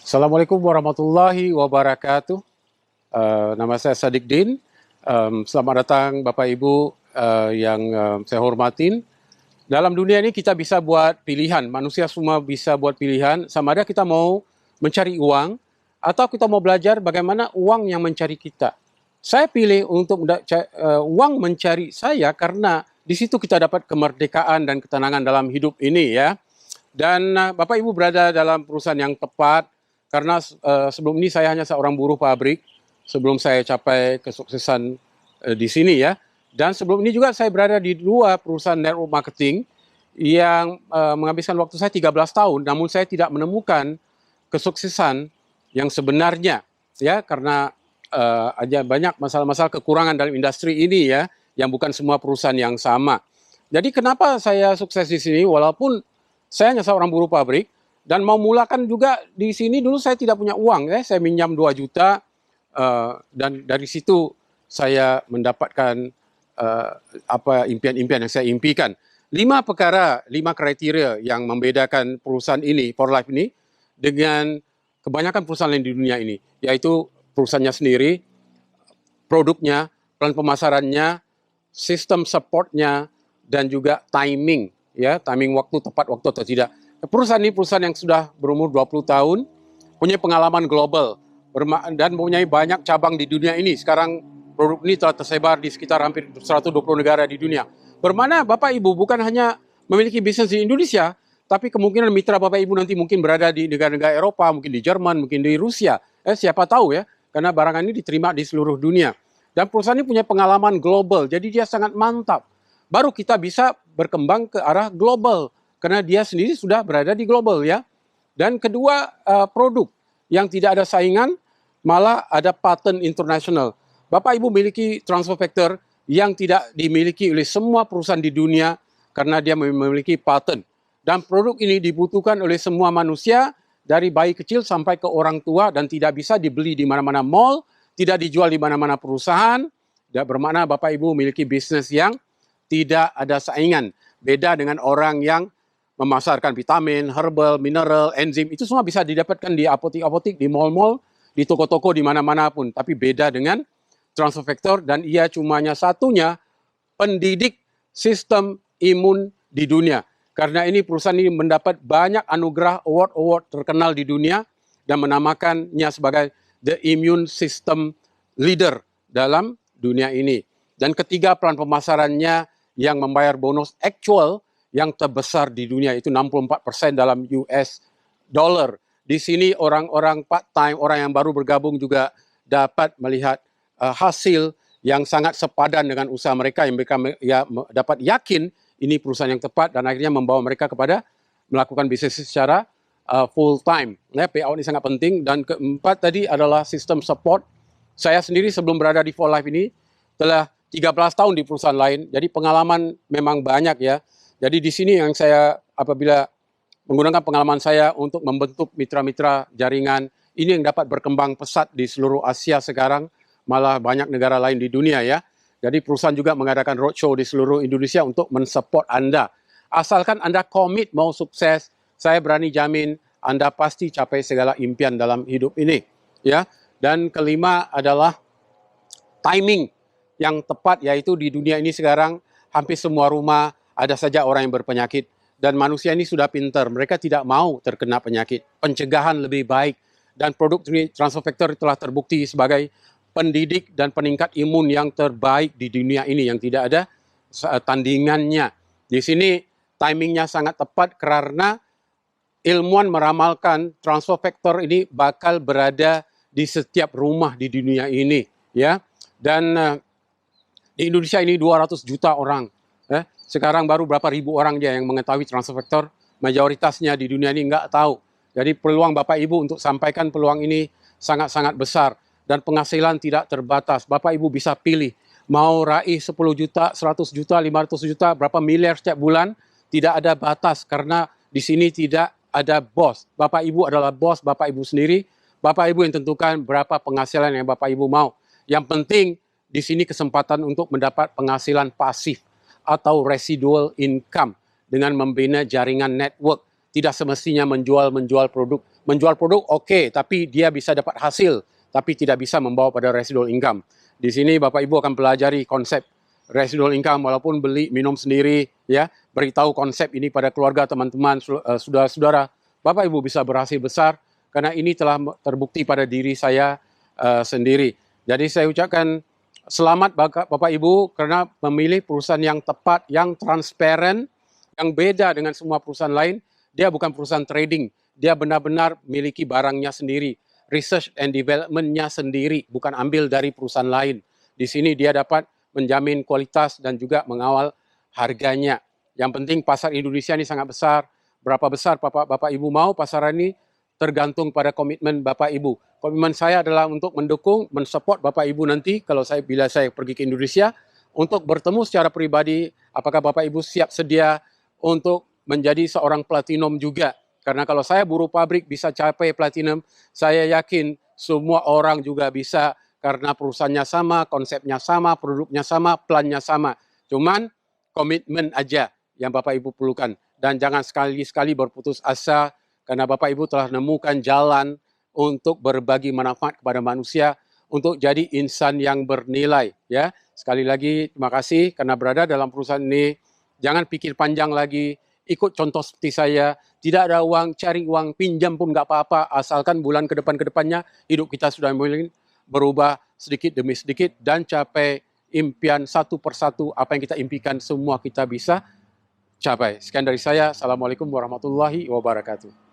Assalamualaikum warahmatullahi wabarakatuh. Nama saya Sadiqdin. Selamat datang Bapak Ibu yang saya hormatin. Dalam dunia ini kita bisa buat pilihan. Manusia semua bisa buat pilihan. Sama ada kita mau mencari uang atau kita mau belajar bagaimana uang yang mencari kita. Saya pilih untuk uang mencari saya karena di situ kita dapat kemerdekaan dan ketenangan dalam hidup ini ya. Dan Bapak Ibu berada dalam perusahaan yang tepat. Karena sebelum ini saya hanya seorang buruh pabrik, sebelum saya capai kesuksesan di sini ya. Dan sebelum ini juga saya berada di dua perusahaan network marketing yang menghabiskan waktu saya 13 tahun, namun saya tidak menemukan kesuksesan yang sebenarnya ya, karena ada banyak masalah-masalah kekurangan dalam industri ini ya, yang bukan semua perusahaan yang sama. Jadi kenapa saya sukses di sini walaupun saya hanya seorang buruh pabrik, dan mau mulakan juga di sini dulu saya tidak punya uang ya, saya minjam 2 juta dan dari situ saya mendapatkan apa impian-impian yang saya impikan. 5 kriteria yang membedakan perusahaan ini, For Life ini, dengan kebanyakan perusahaan lain di dunia ini, yaitu perusahaannya sendiri, produknya, plan pemasarannya, sistem supportnya, dan juga timing, ya, timing waktu, tepat waktu atau tidak. Perusahaan ini perusahaan yang sudah berumur 20 tahun, punya pengalaman global, dan mempunyai banyak cabang di dunia ini. Sekarang produk ini telah tersebar di sekitar hampir 120 negara di dunia. Bermana Bapak Ibu bukan hanya memiliki bisnis di Indonesia, tapi kemungkinan mitra Bapak Ibu nanti mungkin berada di negara-negara Eropa, mungkin di Jerman, mungkin di Rusia. Siapa tahu ya, karena barang ini diterima di seluruh dunia. Dan perusahaan ini punya pengalaman global, jadi dia sangat mantap. Baru kita bisa berkembang ke arah global. Karena dia sendiri sudah berada di global ya. Dan kedua, produk yang tidak ada saingan, malah ada patent internasional. Bapak Ibu memiliki transfer factor yang tidak dimiliki oleh semua perusahaan di dunia karena dia memiliki patent. Dan produk ini dibutuhkan oleh semua manusia dari bayi kecil sampai ke orang tua dan tidak bisa dibeli di mana-mana mall, tidak dijual di mana-mana perusahaan. Dan bermakna Bapak Ibu memiliki bisnis yang tidak ada saingan. Beda dengan orang yang memasarkan vitamin, herbal, mineral, enzim, itu semua bisa didapatkan di apotik-apotik, di mall-mall, di toko-toko, di mana-mana pun. Tapi beda dengan transfer factor dan ia cumanya satunya pendidik sistem imun di dunia. Karena ini perusahaan ini mendapat banyak anugerah award-award terkenal di dunia dan menamakannya sebagai the immune system leader dalam dunia ini. Dan ketiga, plan pemasarannya yang membayar bonus actual yang terbesar di dunia, itu 64% dalam US dollar. Di sini orang-orang part-time, orang yang baru bergabung juga dapat melihat hasil yang sangat sepadan dengan usaha mereka, yang mereka ya, dapat yakin ini perusahaan yang tepat dan akhirnya membawa mereka kepada melakukan bisnis secara full time. Ya, payout ini sangat penting. Dan keempat tadi adalah sistem support. Saya sendiri sebelum berada di For Life ini telah 13 tahun di perusahaan lain, jadi pengalaman memang banyak ya. Jadi di sini yang saya apabila menggunakan pengalaman saya untuk membentuk mitra-mitra jaringan, ini yang dapat berkembang pesat di seluruh Asia sekarang, malah banyak negara lain di dunia ya. Jadi perusahaan juga mengadakan roadshow di seluruh Indonesia untuk mensupport Anda. Asalkan Anda komit mau sukses, saya berani jamin Anda pasti capai segala impian dalam hidup ini. Ya. Dan kelima adalah timing yang tepat, yaitu di dunia ini sekarang hampir semua rumah ada saja orang yang berpenyakit. Dan manusia ini sudah pintar, mereka tidak mau terkena penyakit. Pencegahan lebih baik. Dan produk transfer factor telah terbukti sebagai pendidik dan peningkat imun yang terbaik di dunia ini, yang tidak ada tandingannya. Di sini timingnya sangat tepat karena ilmuwan meramalkan transfer factor ini bakal berada di setiap rumah di dunia ini. Ya. Dan di Indonesia ini 200 juta orang. Sekarang baru berapa ribu orang dia yang mengetahui transfer factor, mayoritasnya di dunia ini nggak tahu. Jadi peluang Bapak Ibu untuk sampaikan peluang ini sangat-sangat besar dan penghasilan tidak terbatas. Bapak Ibu bisa pilih mau raih 10 juta, 100 juta, 500 juta, berapa miliar setiap bulan, tidak ada batas karena di sini tidak ada bos. Bapak Ibu adalah bos Bapak Ibu sendiri. Bapak Ibu yang tentukan berapa penghasilan yang Bapak Ibu mau. Yang penting di sini kesempatan untuk mendapat penghasilan pasif atau residual income dengan membina jaringan network. Tidak semestinya menjual produk, menjual produk oke, tapi dia bisa dapat hasil, tapi tidak bisa membawa pada residual income. Di sini Bapak Ibu akan pelajari konsep residual income, walaupun beli minum sendiri, ya, beritahu konsep ini pada keluarga, teman-teman, saudara-saudara, Bapak Ibu bisa berhasil besar, karena ini telah terbukti pada diri saya sendiri. Jadi saya ucapkan selamat Bapak Ibu karena memilih perusahaan yang tepat, yang transparan, yang beda dengan semua perusahaan lain. Dia bukan perusahaan trading, dia benar-benar miliki barangnya sendiri, research and development-nya sendiri, bukan ambil dari perusahaan lain. Di sini dia dapat menjamin kualitas dan juga mengawal harganya. Yang penting pasar Indonesia ini sangat besar. Berapa besar Bapak Ibu mau pasaran ini tergantung pada komitmen Bapak Ibu. Komitmen saya adalah untuk mendukung, mensupport Bapak Ibu nanti bila saya pergi ke Indonesia untuk bertemu secara pribadi. Apakah Bapak Ibu siap sedia untuk menjadi seorang platinum juga? Karena kalau saya buruh pabrik bisa capai platinum, saya yakin semua orang juga bisa karena perusahaannya sama, konsepnya sama, produknya sama, plannya sama. Cuman komitmen aja yang Bapak Ibu perlukan. Dan jangan sekali-sekali berputus asa karena Bapak Ibu telah menemukan jalan untuk berbagi manfaat kepada manusia, untuk jadi insan yang bernilai. Ya, sekali lagi terima kasih karena berada dalam perusahaan ini. Jangan pikir panjang lagi, ikut contoh seperti saya. Tidak ada uang, cari uang, pinjam pun nggak apa-apa, asalkan bulan ke depannya hidup kita sudah mulai berubah sedikit demi sedikit dan capai impian satu persatu. Apa yang kita impikan semua kita bisa capai. Sekian dari saya. Assalamualaikum warahmatullahi wabarakatuh.